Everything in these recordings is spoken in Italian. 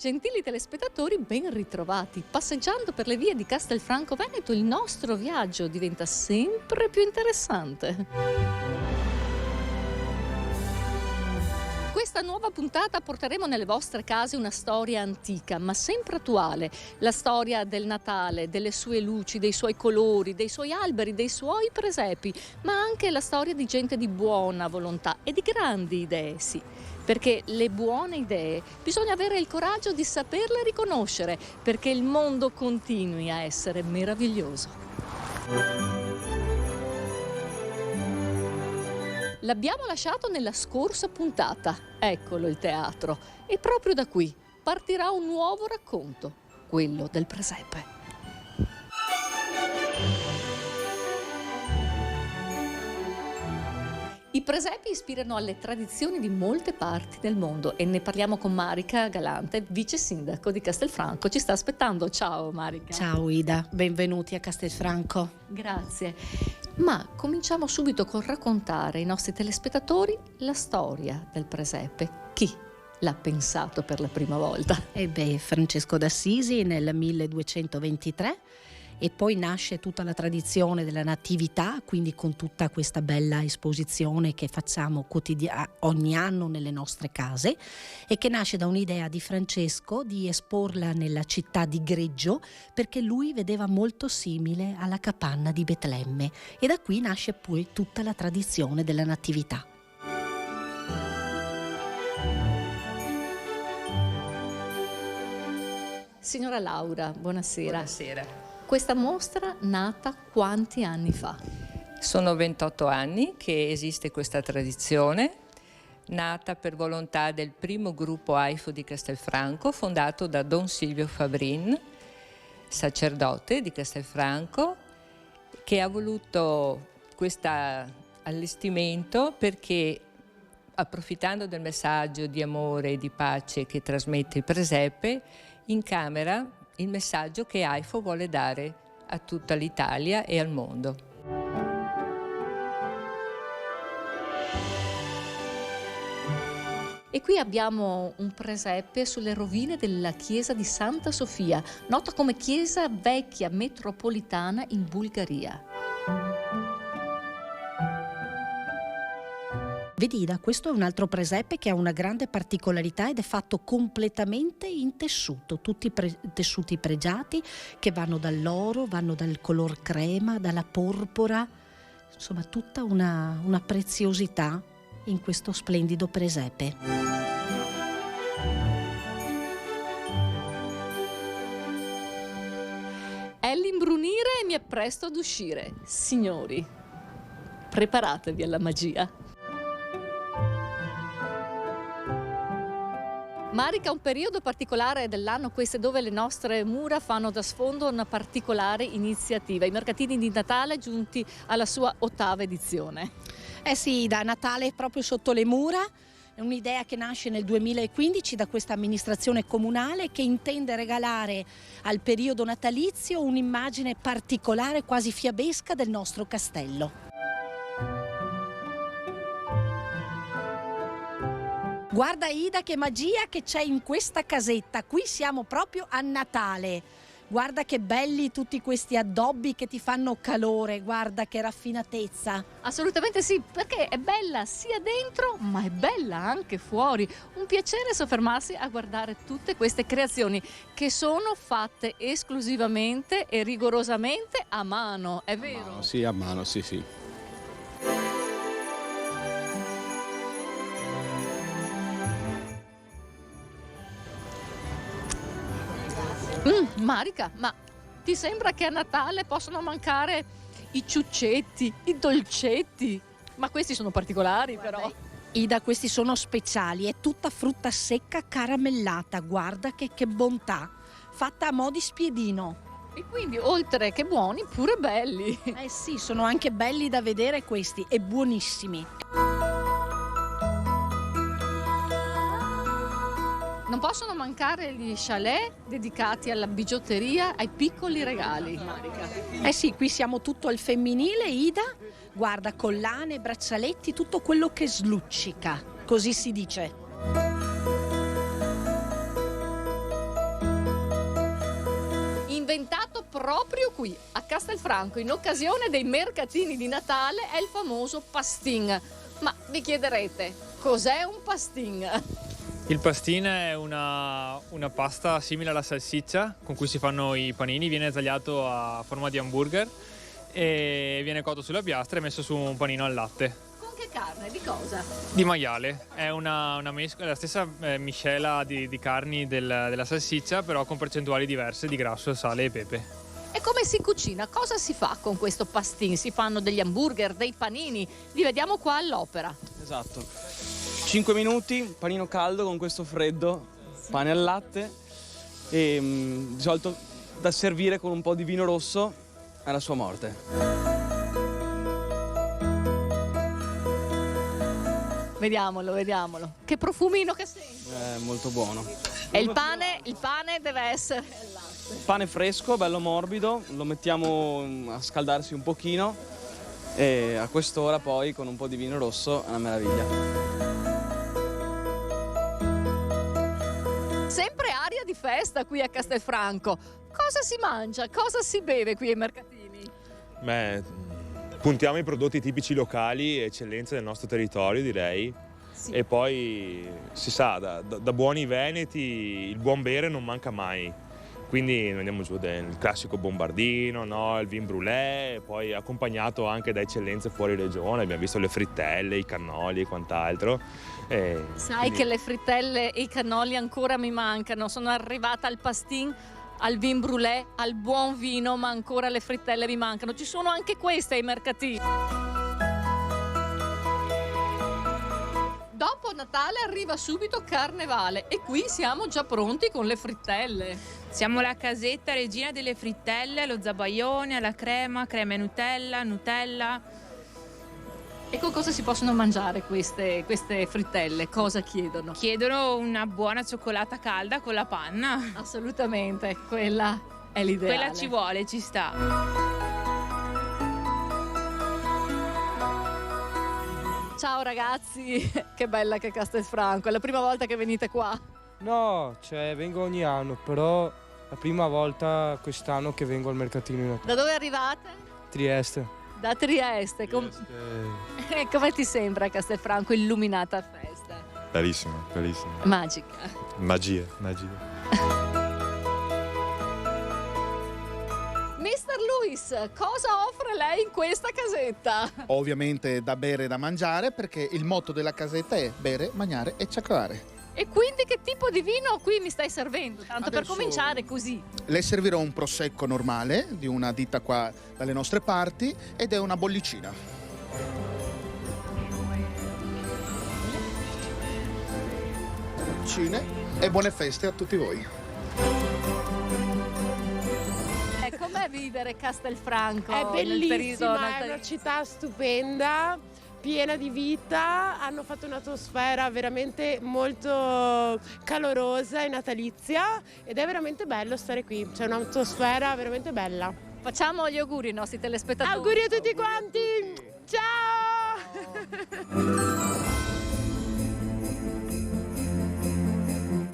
Gentili telespettatori, ben ritrovati. Passeggiando per le vie di Castelfranco Veneto, il nostro viaggio diventa sempre più interessante. Questa nuova puntata porteremo nelle vostre case una storia antica, ma sempre attuale. La storia del Natale, delle sue luci, dei suoi colori, dei suoi alberi, dei suoi presepi, ma anche la storia di gente di buona volontà e di grandi idee, sì. Perché le buone idee bisogna avere il coraggio di saperle riconoscere, perché il mondo continui a essere meraviglioso. L'abbiamo lasciato nella scorsa puntata, eccolo il teatro, e proprio da qui partirà un nuovo racconto, quello del presepe. I presepi ispirano alle tradizioni di molte parti del mondo e ne parliamo con Marica Galante, vice sindaco di Castelfranco. Ci sta aspettando. Ciao Marica. Ciao Ida, benvenuti a Castelfranco. Grazie. Ma cominciamo subito col raccontare ai nostri telespettatori la storia del presepe. Chi l'ha pensato per la prima volta? Francesco d'Assisi nel 1223. E poi nasce tutta la tradizione della natività, quindi con tutta questa bella esposizione che facciamo ogni anno nelle nostre case, e che nasce da un'idea di Francesco di esporla nella città di Greggio, perché lui vedeva molto simile alla capanna di Betlemme, e da qui nasce poi tutta la tradizione della natività. Signora Laura, buonasera. Buonasera. Questa mostra nata quanti anni fa? Sono 28 anni che esiste questa tradizione, nata per volontà del primo gruppo AIFO di Castelfranco, fondato da Don Silvio Fabrin, sacerdote di Castelfranco, che ha voluto questo allestimento perché, approfittando del messaggio di amore e di pace che trasmette il presepe, incamera il messaggio che AIFO vuole dare a tutta l'Italia e al mondo. E qui abbiamo un presepe sulle rovine della chiesa di Santa Sofia, nota come chiesa vecchia metropolitana in Bulgaria. Vedi Ida, questo è un altro presepe che ha una grande particolarità ed è fatto completamente in tessuto, tutti tessuti pregiati che vanno dall'oro, vanno dal color crema, dalla porpora, insomma tutta una preziosità in questo splendido presepe. È l'imbrunire e mi appresto ad uscire. Signori, preparatevi alla magia. Marica, un periodo particolare dell'anno questo dove le nostre mura fanno da sfondo una particolare iniziativa, i mercatini di Natale giunti alla sua 8ª edizione. Sì, da Natale proprio sotto le mura, è un'idea che nasce nel 2015 da questa amministrazione comunale che intende regalare al periodo natalizio un'immagine particolare, quasi fiabesca del nostro castello. Guarda Ida che magia che c'è in questa casetta, qui siamo proprio a Natale, guarda che belli tutti questi addobbi che ti fanno calore, guarda che raffinatezza. Assolutamente sì, perché è bella sia dentro ma è bella anche fuori, un piacere soffermarsi a guardare tutte queste creazioni che sono fatte esclusivamente e rigorosamente a mano, è vero? Sì, a mano, sì. Marica, ma ti sembra che a Natale possono mancare i ciuccetti, i dolcetti? Ma questi sono particolari. Guarda, però. Ida, questi sono speciali, è tutta frutta secca caramellata, guarda che bontà, fatta a mo' di spiedino. E quindi oltre che buoni, pure belli. Sì, sono anche belli da vedere questi e buonissimi. Non possono mancare gli chalet dedicati alla bigiotteria, ai piccoli regali, Marica. Sì, qui siamo tutto al femminile, Ida. Guarda, collane, braccialetti, tutto quello che sluccica, così si dice. proprio qui a Castelfranco in occasione dei mercatini di Natale è il famoso pastin. Ma vi chiederete, cos'è un pastin? Il pastin è una pasta simile alla salsiccia con cui si fanno i panini, viene tagliato a forma di hamburger e viene cotto sulla piastra e messo su un panino al latte. Con che carne? Di cosa? Di maiale, è una mescola, la stessa miscela di carni della salsiccia, però con percentuali diverse di grasso, sale e pepe. E come si cucina? Cosa si fa con questo pastin? Si fanno degli hamburger, dei panini? Li vediamo qua all'opera. Esatto. 5 minuti, panino caldo con questo freddo, pane al latte e di solito da servire con un po' di vino rosso alla sua morte. Vediamolo. Che profumino che senti? È molto buono. E il pane deve essere al latte. Pane fresco, bello morbido, lo mettiamo a scaldarsi un pochino e a quest'ora poi con un po' di vino rosso è una meraviglia. Sempre aria di festa qui a Castelfranco. Cosa si mangia? Cosa si beve qui ai mercatini? Beh, puntiamo ai prodotti tipici locali, eccellenze del nostro territorio, direi. Sì. E poi si sa, da buoni veneti il buon bere non manca mai. Quindi noi andiamo giù del classico bombardino, no? Il vin brûlé, poi accompagnato anche da eccellenze fuori regione. Abbiamo visto le frittelle, i cannoli e quant'altro. Sai che le frittelle e i cannoli ancora mi mancano. Sono arrivata al pastin, al vin brûlé, al buon vino, ma ancora le frittelle mi mancano. Ci sono anche queste ai mercatini. Dopo Natale arriva subito Carnevale e qui siamo già pronti con le frittelle. Siamo la casetta regina delle frittelle, allo zabaione, alla crema e Nutella. E con cosa si possono mangiare queste frittelle? Cosa chiedono? Chiedono una buona cioccolata calda con la panna. Assolutamente, quella è l'ideale. Quella ci vuole, ci sta. Ciao ragazzi, che bella che è Castelfranco, è la prima volta che venite qua? No, vengo ogni anno, però la prima volta quest'anno che vengo al mercatino in Natale. Da dove arrivate? Trieste. Da Trieste. Come ti sembra Castelfranco illuminata a festa? Bellissimo. Magica. Magia. Mr. Luis, cosa offre lei in questa casetta? Ovviamente da bere e da mangiare, perché il motto della casetta è bere, mangiare e ciaccolare. E quindi che tipo di vino qui mi stai servendo? Tanto per Adesso cominciare così. Le servirò un prosecco normale di una ditta qua dalle nostre parti ed è una bollicina. Cine e buone feste a tutti voi. Com'è vivere Castelfranco? È nel periodo bellissima, è natalizio? una città stupenda, piena di vita, hanno fatto un'atmosfera veramente molto calorosa e natalizia ed è veramente bello stare qui, c'è un'atmosfera veramente bella. Facciamo gli auguri ai nostri telespettatori. Auguri a tutti quanti! Ciao!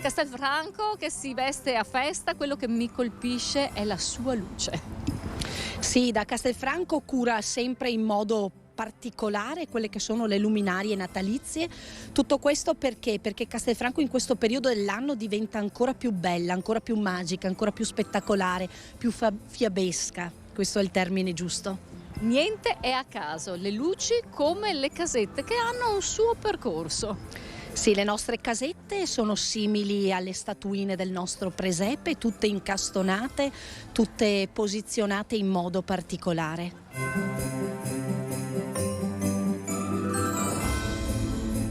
Castelfranco che si veste a festa, quello che mi colpisce è la sua luce. Sì, da Castelfranco cura sempre in modo particolare quelle che sono le luminarie natalizie. Tutto questo perché? Perché Castelfranco in questo periodo dell'anno diventa ancora più bella, ancora più magica, ancora più spettacolare, più fiabesca. Questo è il termine giusto. Niente è a caso, le luci come le casette che hanno un suo percorso. Sì, le nostre casette sono simili alle statuine del nostro presepe, tutte incastonate, tutte posizionate in modo particolare.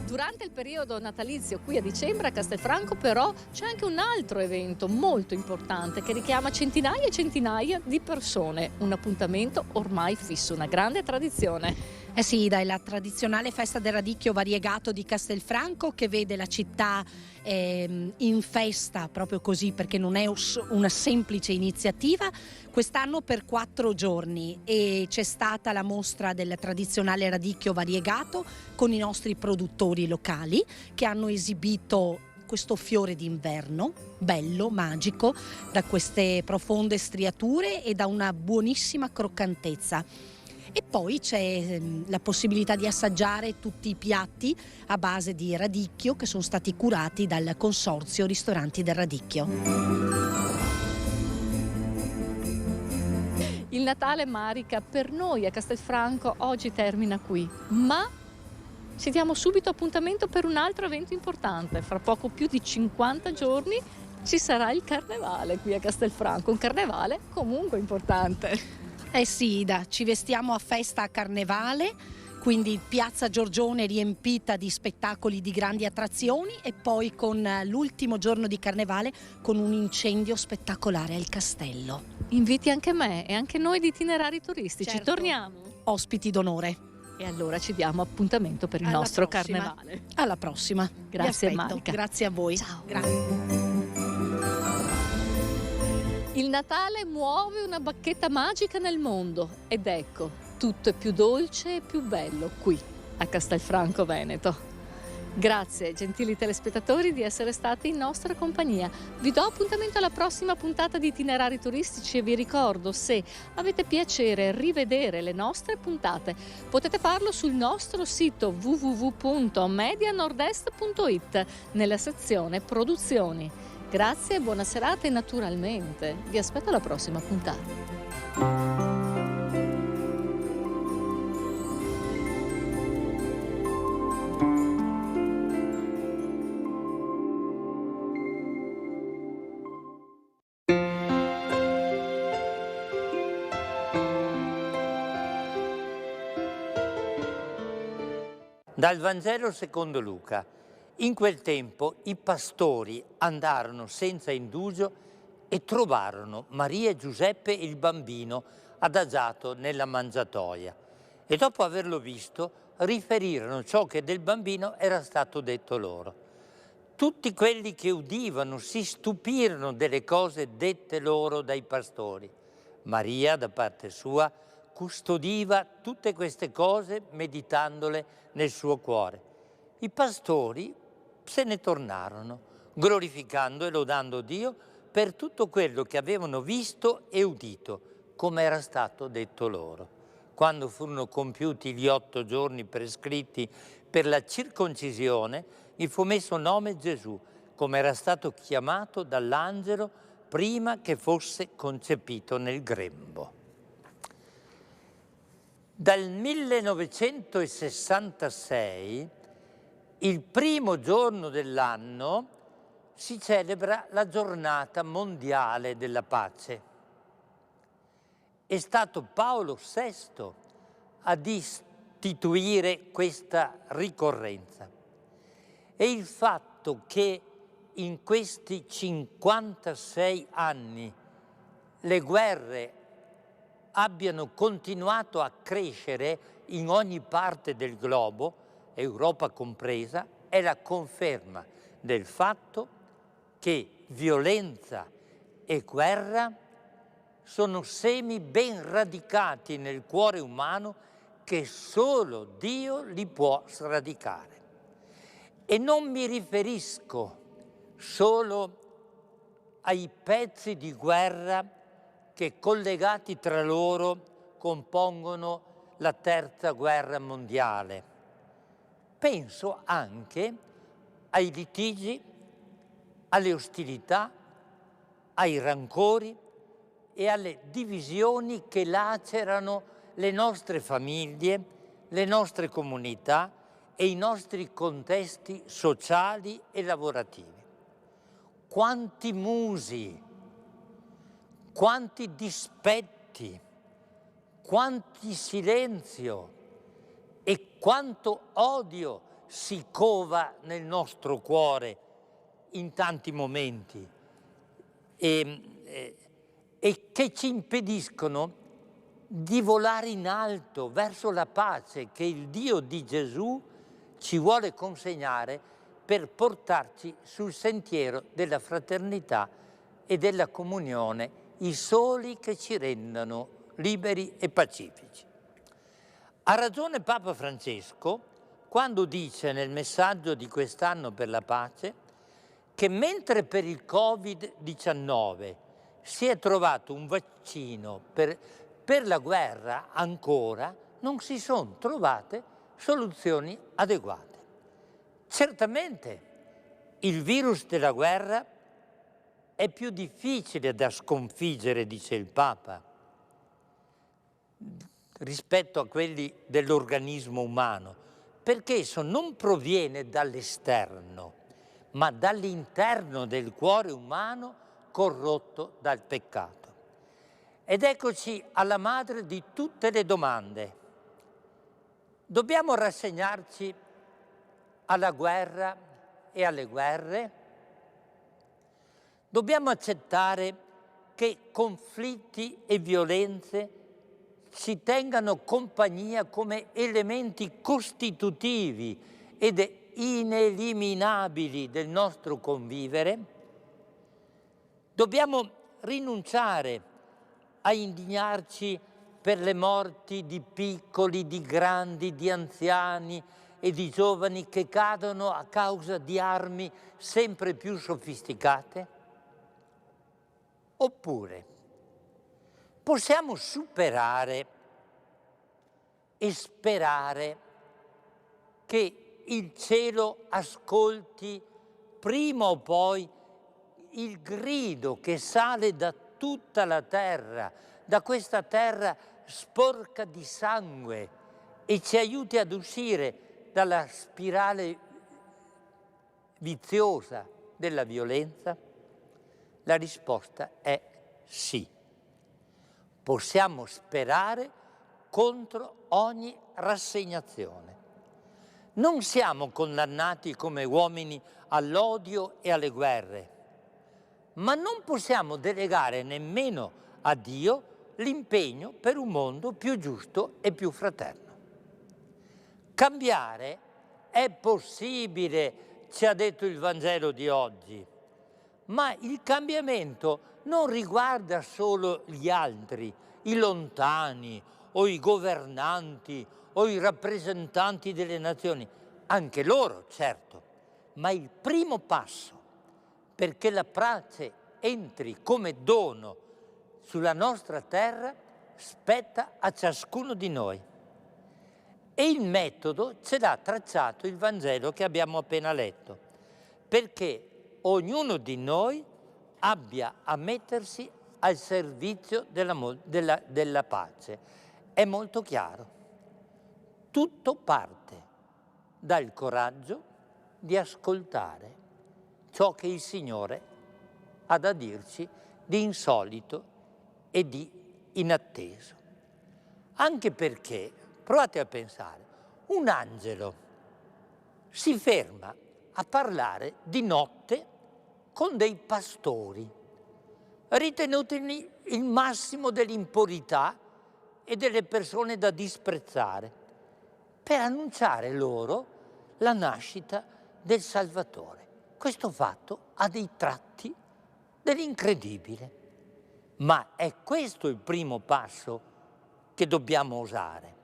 Durante il periodo natalizio qui a dicembre a Castelfranco però c'è anche un altro evento molto importante che richiama centinaia e centinaia di persone, un appuntamento ormai fisso, una grande tradizione. Eh sì, dai, la tradizionale festa del radicchio variegato di Castelfranco che vede la città in festa proprio così, perché non è una semplice iniziativa, quest'anno per 4 giorni e c'è stata la mostra del tradizionale radicchio variegato con i nostri produttori locali che hanno esibito questo fiore d'inverno, bello, magico, da queste profonde striature e da una buonissima croccantezza. E poi c'è la possibilità di assaggiare tutti i piatti a base di radicchio che sono stati curati dal Consorzio Ristoranti del Radicchio. Il Natale, Marica, per noi a Castelfranco oggi termina qui, ma ci diamo subito appuntamento per un altro evento importante. Fra poco più di 50 giorni ci sarà il Carnevale qui a Castelfranco, un carnevale comunque importante. Eh sì, Ida, ci vestiamo a festa a Carnevale, quindi Piazza Giorgione riempita di spettacoli di grandi attrazioni e poi con l'ultimo giorno di Carnevale con un incendio spettacolare al castello. Inviti anche me e anche noi di Itinerari Turistici, Certo. Torniamo. Ospiti d'onore. E allora ci diamo appuntamento per il Alla nostro prossima. Carnevale. Alla prossima. Grazie, Vi aspetto. Marica. Grazie a voi. Ciao. Grazie. Il Natale muove una bacchetta magica nel mondo ed ecco, tutto è più dolce e più bello qui a Castelfranco Veneto. Grazie, gentili telespettatori, di essere stati in nostra compagnia. Vi do appuntamento alla prossima puntata di Itinerari Turistici e vi ricordo, se avete piacere rivedere le nostre puntate, potete farlo sul nostro sito www.medianordest.it nella sezione Produzioni. Grazie, buona serata e naturalmente vi aspetto alla prossima puntata. Dal Vangelo secondo Luca. In quel tempo i pastori andarono senza indugio e trovarono Maria e Giuseppe e il bambino adagiato nella mangiatoia. E dopo averlo visto, riferirono ciò che del bambino era stato detto loro. Tutti quelli che udivano si stupirono delle cose dette loro dai pastori. Maria, da parte sua, custodiva tutte queste cose meditandole nel suo cuore. I pastori se ne tornarono, glorificando e lodando Dio per tutto quello che avevano visto e udito, come era stato detto loro. Quando furono compiuti gli 8 giorni prescritti per la circoncisione, gli fu messo nome Gesù, come era stato chiamato dall'angelo prima che fosse concepito nel grembo. Dal 1966, il primo giorno dell'anno, si celebra la giornata mondiale della pace. È stato Paolo VI ad istituire questa ricorrenza. E il fatto che in questi 56 anni le guerre abbiano continuato a crescere in ogni parte del globo, Europa compresa, è la conferma del fatto che violenza e guerra sono semi ben radicati nel cuore umano che solo Dio li può sradicare. E non mi riferisco solo ai pezzi di guerra che collegati tra loro compongono la terza guerra mondiale. Penso anche ai litigi, alle ostilità, ai rancori e alle divisioni che lacerano le nostre famiglie, le nostre comunità e i nostri contesti sociali e lavorativi. Quanti musi, quanti dispetti, quanti silenzio e quanto odio si cova nel nostro cuore in tanti momenti e che ci impediscono di volare in alto verso la pace che il Dio di Gesù ci vuole consegnare per portarci sul sentiero della fraternità e della comunione, i soli che ci rendano liberi e pacifici. Ha ragione Papa Francesco quando dice nel messaggio di quest'anno per la pace che mentre per il Covid-19 si è trovato un vaccino per la guerra, ancora non si sono trovate soluzioni adeguate. Certamente il virus della guerra è più difficile da sconfiggere, dice il Papa, rispetto a quelli dell'organismo umano, perché esso non proviene dall'esterno, ma dall'interno del cuore umano corrotto dal peccato. Ed eccoci alla madre di tutte le domande. Dobbiamo rassegnarci alla guerra e alle guerre? Dobbiamo accettare che conflitti e violenze ci tengano compagnia come elementi costitutivi ed ineliminabili del nostro convivere? Dobbiamo rinunciare a indignarci per le morti di piccoli, di grandi, di anziani e di giovani che cadono a causa di armi sempre più sofisticate? Oppure possiamo superare e sperare che il cielo ascolti prima o poi il grido che sale da tutta la terra, da questa terra sporca di sangue, e ci aiuti ad uscire dalla spirale viziosa della violenza? La risposta è sì. Possiamo sperare contro ogni rassegnazione. Non siamo condannati come uomini all'odio e alle guerre, ma non possiamo delegare nemmeno a Dio l'impegno per un mondo più giusto e più fraterno. Cambiare è possibile, ci ha detto il Vangelo di oggi, ma il cambiamento non riguarda solo gli altri, i lontani o i governanti o i rappresentanti delle nazioni, anche loro, certo, ma il primo passo perché la pace entri come dono sulla nostra terra spetta a ciascuno di noi. E il metodo ce l'ha tracciato il Vangelo che abbiamo appena letto, perché ognuno di noi abbia a mettersi al servizio della pace. È molto chiaro. Tutto parte dal coraggio di ascoltare ciò che il Signore ha da dirci di insolito e di inatteso. Anche perché, provate a pensare, un angelo si ferma a parlare di notte con dei pastori, ritenuti il massimo dell'impurità e delle persone da disprezzare, per annunciare loro la nascita del Salvatore. Questo fatto ha dei tratti dell'incredibile, ma è questo il primo passo che dobbiamo osare.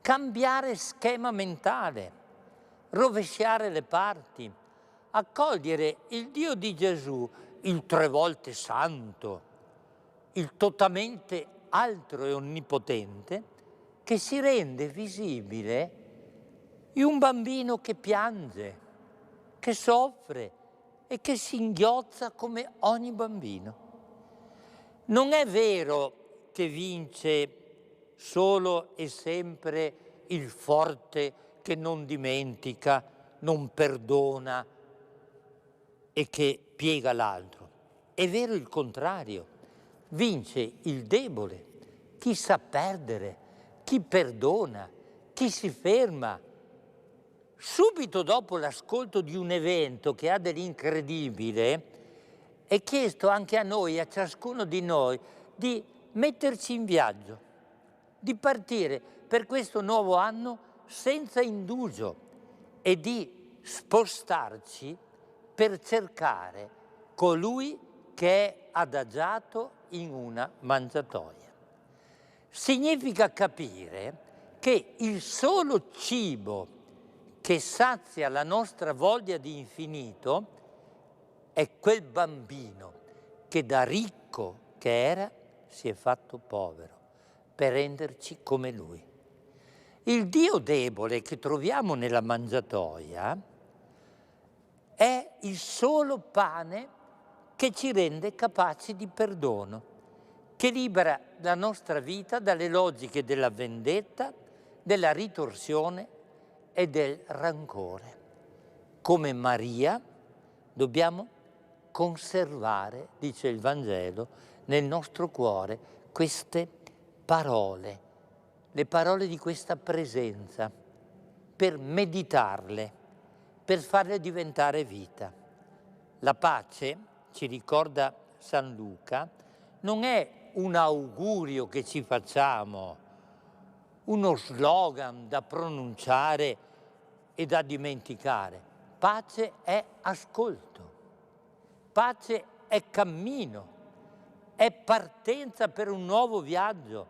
Cambiare schema mentale, rovesciare le parti, accogliere il Dio di Gesù, il 3 volte santo, il totalmente altro e onnipotente, che si rende visibile in un bambino che piange, che soffre e che si inghiozza come ogni bambino. Non è vero che vince solo e sempre il forte che non dimentica, non perdona e che piega l'altro. È vero il contrario. Vince il debole, chi sa perdere, chi perdona, chi si ferma. Subito dopo l'ascolto di un evento che ha dell'incredibile, è chiesto anche a noi, a ciascuno di noi, di metterci in viaggio, di partire per questo nuovo anno senza indugio e di spostarci per cercare colui che è adagiato in una mangiatoia. Significa capire che il solo cibo che sazia la nostra voglia di infinito è quel bambino che da ricco che era si è fatto povero per renderci come lui. Il Dio debole che troviamo nella mangiatoia è il solo pane che ci rende capaci di perdono, che libera la nostra vita dalle logiche della vendetta, della ritorsione e del rancore. Come Maria dobbiamo conservare, dice il Vangelo, nel nostro cuore queste parole, le parole di questa presenza, per meditarle, per farle diventare vita. La pace, ci ricorda San Luca, non è un augurio che ci facciamo, uno slogan da pronunciare e da dimenticare. Pace è ascolto, pace è cammino, è partenza per un nuovo viaggio,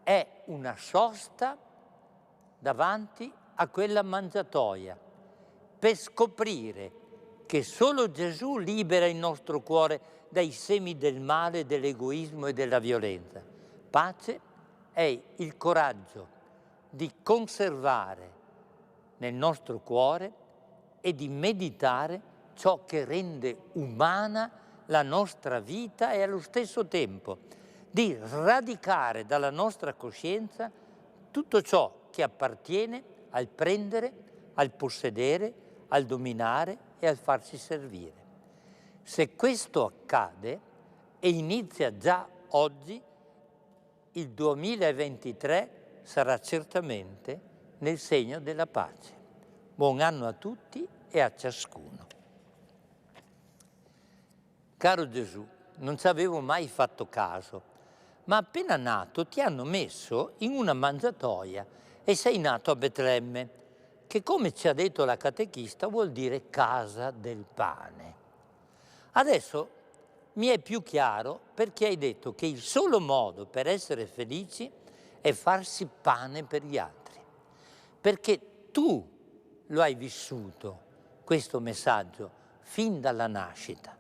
è una sosta davanti a quella mangiatoia per scoprire che solo Gesù libera il nostro cuore dai semi del male, dell'egoismo e della violenza. Pace è il coraggio di conservare nel nostro cuore e di meditare ciò che rende umana la nostra vita e allo stesso tempo di radicare dalla nostra coscienza tutto ciò che appartiene al prendere, al possedere, al dominare e al farsi servire. Se questo accade, e inizia già oggi, il 2023 sarà certamente nel segno della pace. Buon anno a tutti e a ciascuno. Caro Gesù, non ci avevo mai fatto caso, ma appena nato ti hanno messo in una mangiatoia e sei nato a Betlemme, che come ci ha detto la catechista vuol dire casa del pane. Adesso mi è più chiaro perché hai detto che il solo modo per essere felici è farsi pane per gli altri, perché tu lo hai vissuto, questo messaggio, fin dalla nascita.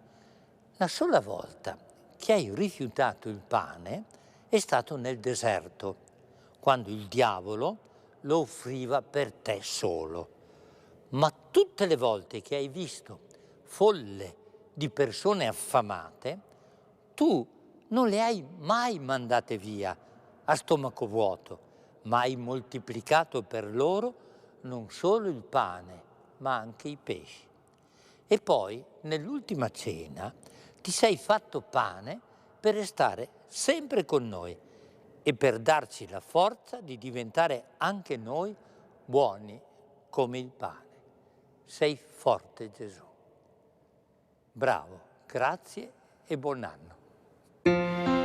La sola volta che hai rifiutato il pane è stato nel deserto, quando il diavolo lo offriva per te solo. Ma tutte le volte che hai visto folle di persone affamate, tu non le hai mai mandate via a stomaco vuoto, ma hai moltiplicato per loro non solo il pane, ma anche i pesci. E poi, nell'ultima cena, ti sei fatto pane per restare sempre con noi e per darci la forza di diventare anche noi buoni come il pane. Sei forte, Gesù. Bravo, grazie e buon anno.